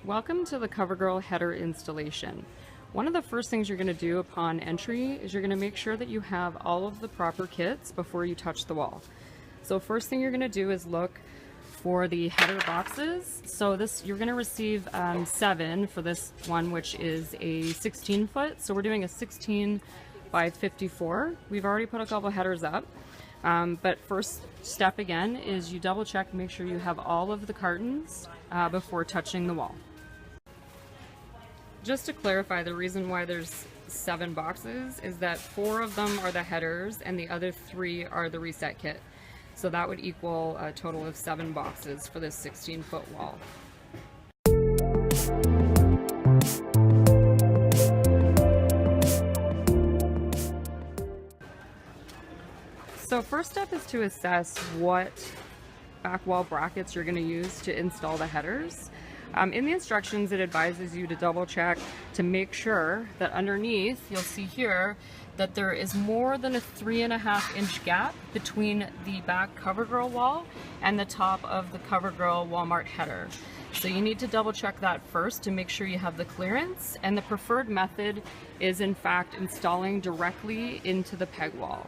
Welcome to the Covergirl header installation. One of the first things you're going to do upon entry is you're going to make sure that you have all of the proper kits before you touch the wall. So first thing you're going to do is look for the header boxes. So you're going to receive 7 for this one, which is a 16 foot. So we're doing a 16 by 54. We've already put a couple headers up. But first step again is you double check, make sure you have all of the cartons before touching the wall. Just to clarify, the reason why there's 7 boxes is that 4 of them are the headers and the other 3 are the reset kit. So that would equal a total of 7 boxes for this 16-foot wall. So first step is to assess what back wall brackets you're going to use to install the headers. In the instructions, it advises you to double check to make sure that underneath, you'll see here, that there is more than a 3.5-inch gap between the back Covergirl wall and the top of the Covergirl Walmart header. So you need to double check that first to make sure you have the clearance, and the preferred method is in fact installing directly into the peg wall.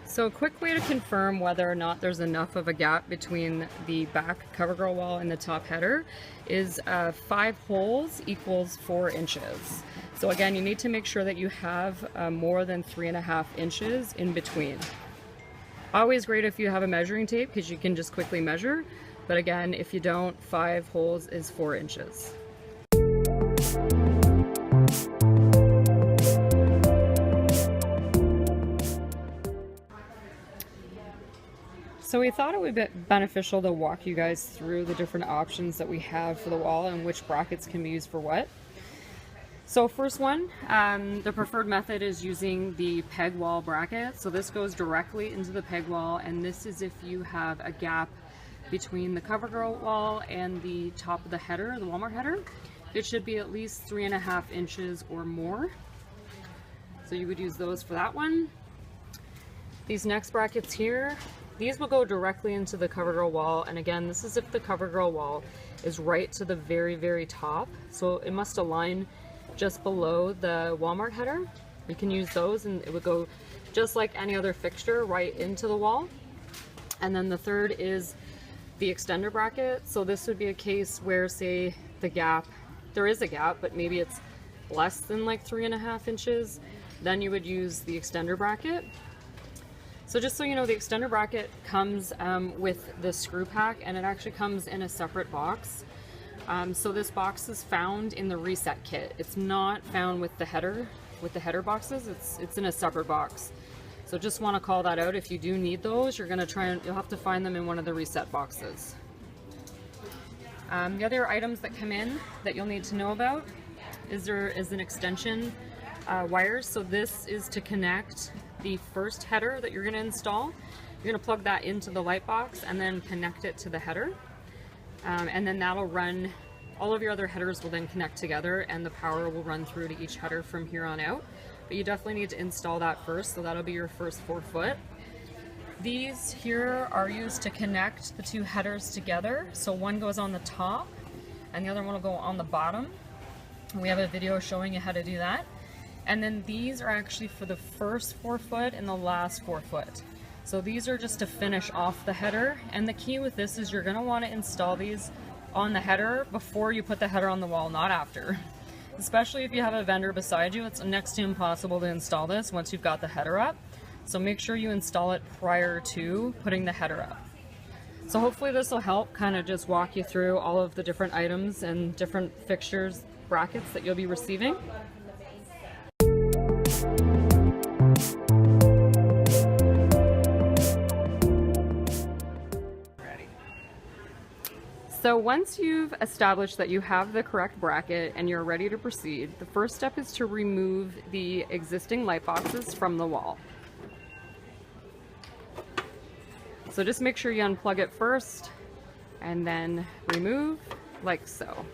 So a quick way to confirm whether or not there's enough of a gap between the back Covergirl wall and the top header is 5 holes equals 4 inches. So again, you need to make sure that you have more than 3.5 inches in between. Always great if you have a measuring tape because you can just quickly measure, but again, if you don't, 5 holes is 4 inches. So we thought it would be beneficial to walk you guys through the different options that we have for the wall and which brackets can be used for what. So first one, the preferred method is using the peg wall bracket. So this goes directly into the peg wall, and this is if you have a gap between the Covergirl wall and the top of the header, the Walmart header. It should be at least 3.5 inches or more. So you would use those for that one. These next brackets here, these will go directly into the Covergirl wall, and again, this is if the Covergirl wall is right to the very, very top. So it must align just below the Walmart header. You can use those and it would go just like any other fixture right into the wall. And then the third is the extender bracket. So this would be a case where, say, the gap, there is a gap, but maybe it's less than like 3.5 inches. Then you would use the extender bracket. So just so you know, the extender bracket comes with the screw pack, and it actually comes in a separate box. So this box is found in the reset kit. It's not found with the header boxes. It's in a separate box. So just want to call that out. If you do need those, you'll have to find them in one of the reset boxes. The other items that come in that you'll need to know about is there is an extension wires. So this is to connect the first header that you're going to install. You're going to plug that into the light box and then connect it to the header. And then that'll run, all of your other headers will then connect together and the power will run through to each header from here on out. But you definitely need to install that first, so that'll be your first 4 foot. These here are used to connect the 2 headers together. So one goes on the top and the other one will go on the bottom. We have a video showing you how to do that. And then these are actually for the first 4 foot and the last 4 foot. So these are just to finish off the header. And the key with this is you're going to want to install these on the header before you put the header on the wall, not after. Especially if you have a vendor beside you, it's next to impossible to install this once you've got the header up. So make sure you install it prior to putting the header up. So hopefully this will help kind of just walk you through all of the different items and different fixtures, brackets that you'll be receiving. So once you've established that you have the correct bracket and you're ready to proceed, the first step is to remove the existing light boxes from the wall. So just make sure you unplug it first and then remove like so.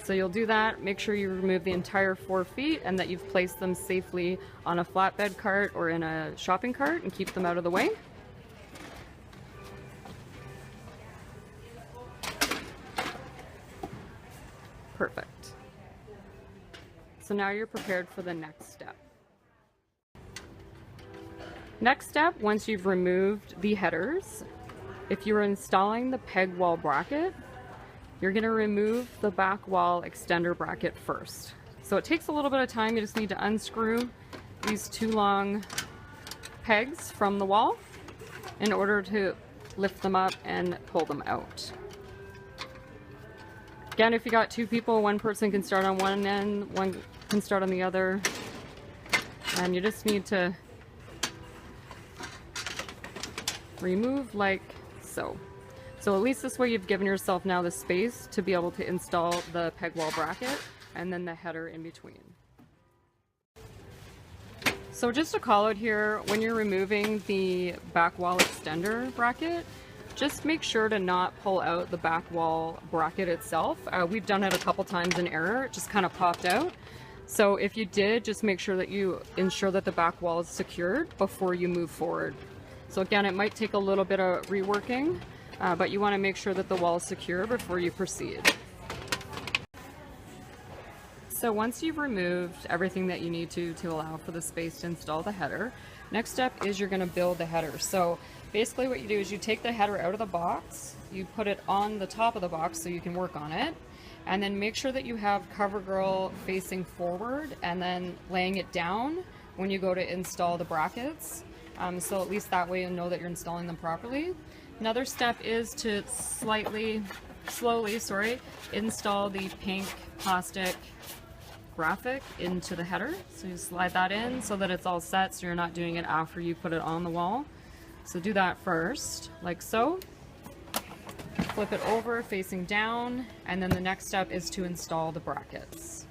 So you'll do that, make sure you remove the entire 4 feet and that you've placed them safely on a flatbed cart or in a shopping cart and keep them out of the way. Perfect. So now you're prepared for the next step. Next step, once you've removed the headers, if you're installing the peg wall bracket, you're going to remove the back wall extender bracket first. So it takes a little bit of time. You just need to unscrew these two long pegs from the wall in order to lift them up and pull them out. Again, if you got two people, one person can start on one end, one can start on the other, and you just need to remove like so. So at least this way you've given yourself now the space to be able to install the peg wall bracket and then the header in between. So just a call out here, when you're removing the back wall extender bracket, just make sure to not pull out the back wall bracket itself. We've done it a couple times in error, it just kind of popped out. So if you did, just make sure that you ensure that the back wall is secured before you move forward. So again, it might take a little bit of reworking, but you want to make sure that the wall is secure before you proceed. So once you've removed everything that you need to allow for the space to install the header, next step is you're going to build the header. So basically what you do is you take the header out of the box, you put it on the top of the box so you can work on it, and then make sure that you have Covergirl facing forward and then laying it down when you go to install the brackets. So at least that way you'll know that you're installing them properly. Another step is to slowly install the pink plastic graphic into the header. So you slide that in so that it's all set, so you're not doing it after you put it on the wall. So do that first, like so. Flip it over facing down, and then the next step is to install the brackets.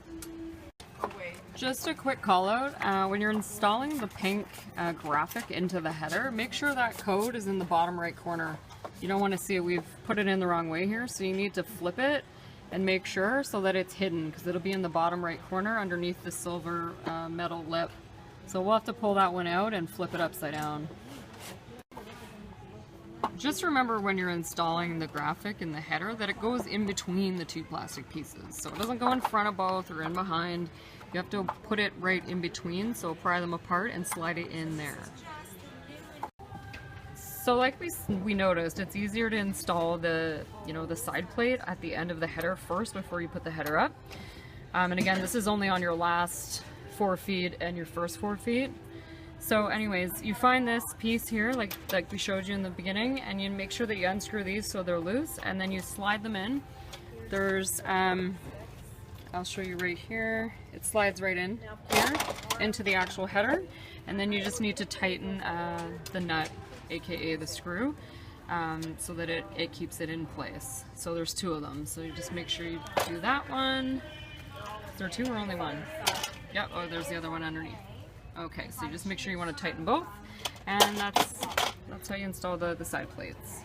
Just a quick call out, when you're installing the pink graphic into the header, make sure that code is in the bottom right corner. You don't want to see it, we've put it in the wrong way here, so you need to flip it and make sure so that it's hidden, because it'll be in the bottom right corner underneath the silver metal lip. So we'll have to pull that one out and flip it upside down. Just remember when you're installing the graphic in the header that it goes in between the two plastic pieces. So it doesn't go in front of both or in behind. You have to put it right in between, so pry them apart and slide it in there. So like we noticed, it's easier to install the side plate at the end of the header first before you put the header up. And again, this is only on your last 4 feet and your first 4 feet. So anyways, you find this piece here, like we showed you in the beginning, and you make sure that you unscrew these so they're loose, and then you slide them in. There's, I'll show you right here, it slides right in here into the actual header, and then you just need to tighten the nut, aka the screw, so that it keeps it in place. So there's 2 of them, so you just make sure you do that one. Is there 2 or only 1? Yep, oh there's the other one underneath. Okay, so you just make sure you want to tighten both, and that's how you install the side plates.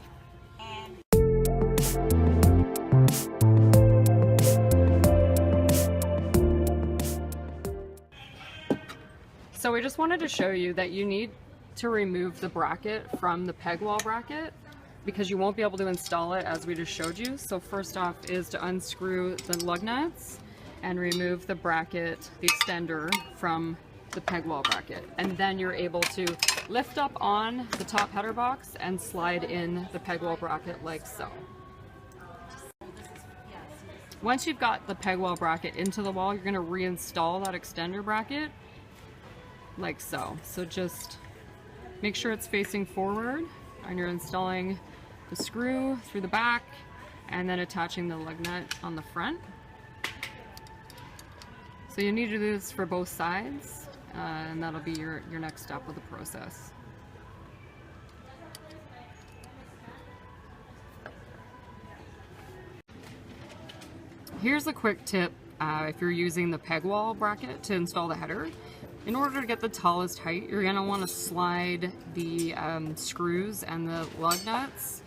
So we just wanted to show you that you need to remove the bracket from the peg wall bracket because you won't be able to install it as we just showed you. So first off is to unscrew the lug nuts and remove the bracket, the extender, from the peg wall bracket, and then you're able to lift up on the top header box and slide in the peg wall bracket like so. Once you've got the peg wall bracket into the wall, you're going to reinstall that extender bracket like so. So just make sure it's facing forward, and you're installing the screw through the back and then attaching the lug nut on the front. So you need to do this for both sides. And that'll be your next step of the process. Here's a quick tip if you're using the peg wall bracket to install the header. In order to get the tallest height, you're going to want to slide the screws and the lug nuts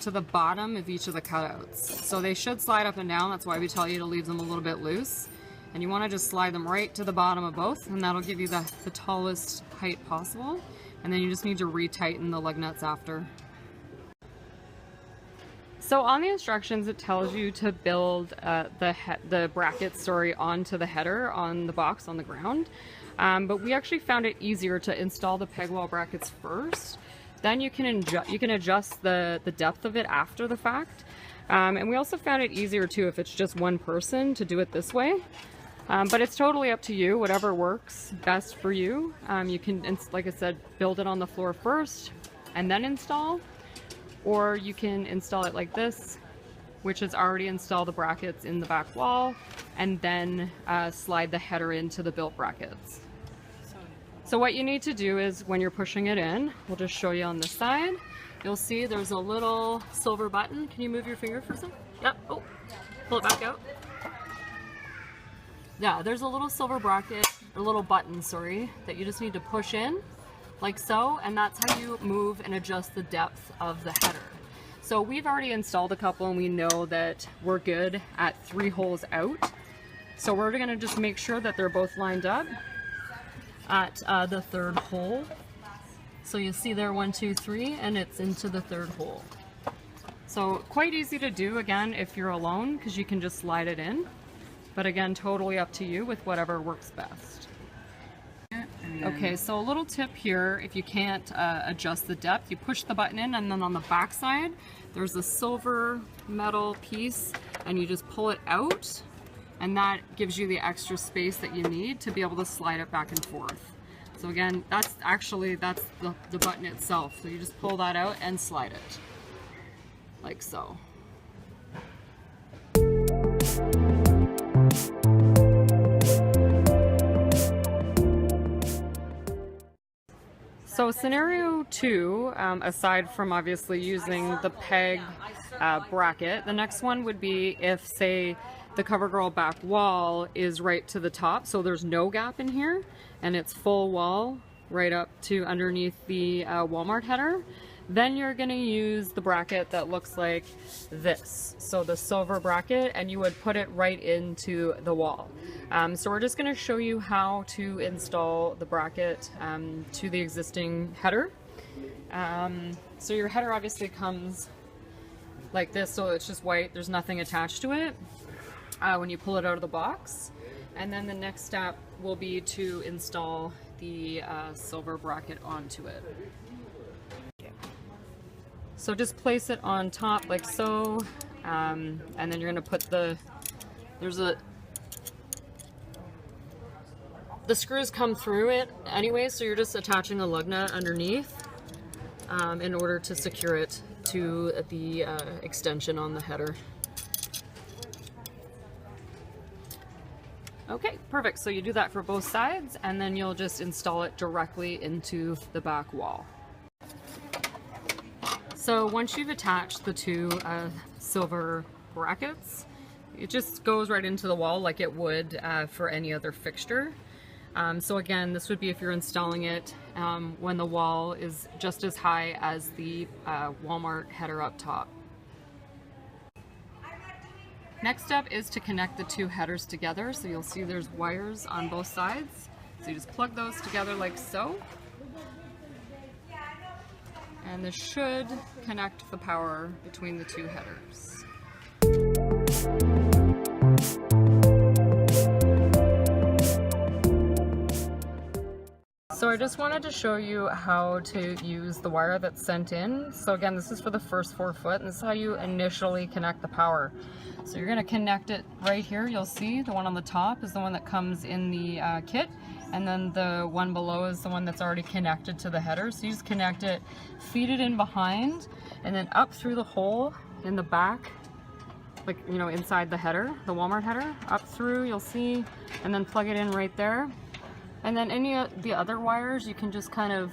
to the bottom of each of the cutouts. So they should slide up and down, that's why we tell you to leave them a little bit loose. And you want to just slide them right to the bottom of both, and that'll give you the tallest height possible. And then you just need to retighten the lug nuts after. So on the instructions, it tells you to build the brackets, onto the header on the box on the ground. But we actually found it easier to install the peg wall brackets first. Then you can adjust the depth of it after the fact. And we also found it easier too if it's just one person to do it this way. But it's totally up to you, whatever works best for you. You can, like I said, build it on the floor first and then install. Or you can install it like this, which is already install the brackets in the back wall, and then slide the header into the built brackets. So what you need to do is when you're pushing it in, we'll just show you on this side, you'll see there's a little silver button. Can you move your finger for a second? Yep. Oh, pull it back out. Yeah, there's a little silver bracket, a little button, sorry, that you just need to push in. Like so, and that's how you move and adjust the depth of the header. So we've already installed a couple and we know that we're good at 3 holes out. So we're gonna just make sure that they're both lined up at the 3rd hole. So you see there 1, 2, 3, and it's into the 3rd hole. So quite easy to do again if you're alone, because you can just slide it in. But again, totally up to you with whatever works best. Okay, so a little tip here, if you can't adjust the depth, you push the button in, and then on the back side, there's a silver metal piece, and you just pull it out, and that gives you the extra space that you need to be able to slide it back and forth. So again, that's the button itself. So you just pull that out and slide it, like so. So scenario 2, aside from obviously using the peg bracket, the next one would be if, say, the Covergirl back wall is right to the top, so there's no gap in here, and it's full wall right up to underneath the Walmart header. Then you're going to use the bracket that looks like this, so the silver bracket, and you would put it right into the wall. So we're just going to show you how to install the bracket to the existing header. So your header obviously comes like this, so it's just white, there's nothing attached to it when you pull it out of the box. And then the next step will be to install the silver bracket onto it. So just place it on top like so, and then you're going to put the screws come through it anyway, so you're just attaching a lug nut underneath in order to secure it to the extension on the header. Okay, perfect. So you do that for both sides, and then you'll just install it directly into the back wall. So once you've attached the 2 silver brackets, it just goes right into the wall like it would for any other fixture. So again, this would be if you're installing it when the wall is just as high as the Walmart header up top. Next step is to connect the 2 headers together. So you'll see there's wires on both sides. So you just plug those together like so. And this should connect the power between the 2 headers. So I just wanted to show you how to use the wire that's sent in. So again, this is for the first 4 foot, and this is how you initially connect the power. So you're going to connect it right here. You'll see the one on the top is the one that comes in the kit, and then the one below is the one that's already connected to the header. So you just connect it, feed it in behind, and then up through the hole in the back, like, you know, inside the header, the Walmart header, up through, you'll see, and then plug it in right there. And then any of the other wires you can just kind of,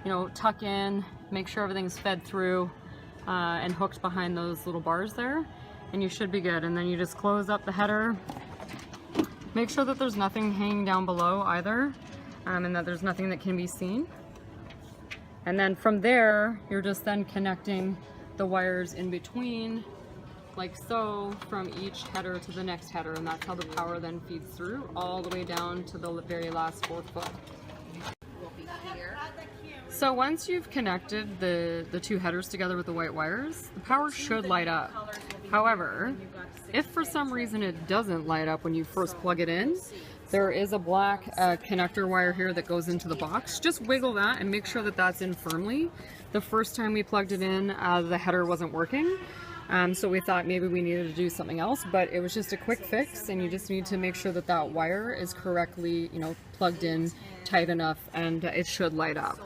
you know, tuck in, make sure everything's fed through and hooked behind those little bars there, and you should be good. And then you just close up the header. Make sure that there's nothing hanging down below either, and that there's nothing that can be seen. And then from there, you're just then connecting the wires in between, like so, from each header to the next header, and that's how the power then feeds through all the way down to the very last 4 foot. So once you've connected the two headers together with the white wires, the power should light up. However, if for some reason it doesn't light up when you first plug it in, there is a black connector wire here that goes into the box. Just wiggle that and make sure that that's in firmly. The first time we plugged it in, the header wasn't working. So we thought maybe we needed to do something else, but it was just a quick fix, and you just need to make sure that that wire is correctly, you know, plugged in tight enough, and it should light up.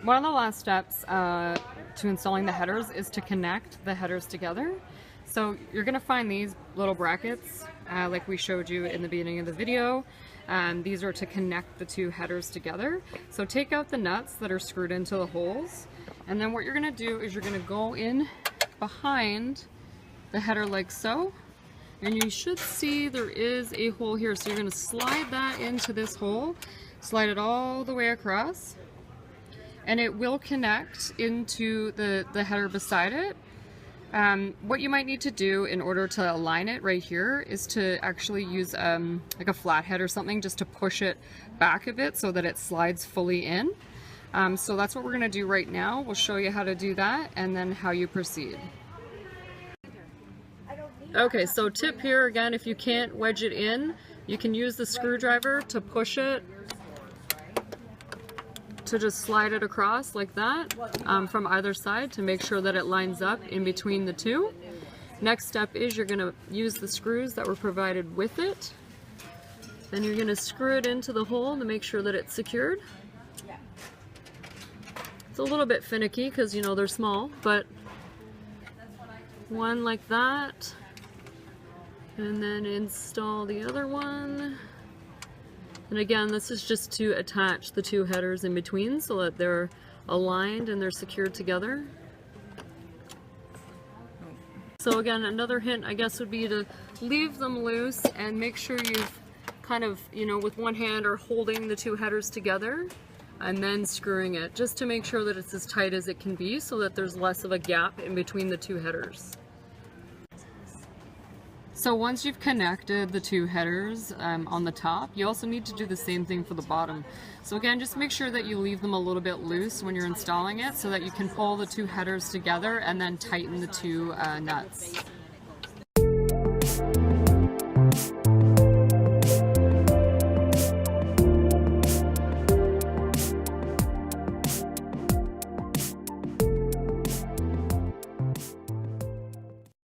One of the last steps to installing the headers is to connect the headers together. So you're going to find these little brackets like we showed you in the beginning of the video. These are to connect the two headers together. So take out the nuts that are screwed into the holes, and then what you're going to do is you're going to go in behind the header like so, and you should see there is a hole here. So you're going to slide that into this hole, slide it all the way across, and it will connect into the header beside it. What you might need to do in order to align it right here is to actually use like a flathead or something just to push it back a bit so that it slides fully in. So that's what we're going to do right now. We'll show you how to do that and then how you proceed. Okay, so tip here again, if you can't wedge it in, you can use the screwdriver to push it, to just slide it across like that from either side to make sure that it lines up in between the two. Next step is you're going to use the screws that were provided with it. Then you're going to screw it into the hole to make sure that it's secured. It's a little bit finicky because, you know, they're small, but one like that, and then install the other one. And again, this is just to attach the two headers in between so that they're aligned and they're secured together. So again, another hint I guess would be to leave them loose and make sure you've kind of, you know, with one hand are holding the two headers together and then screwing it, just to make sure that it's as tight as it can be so that there's less of a gap in between the two headers. So once you've connected the two headers on the top, you also need to do the same thing for the bottom. So again, just make sure that you leave them a little bit loose when you're installing it so that you can pull the two headers together and then tighten the two nuts.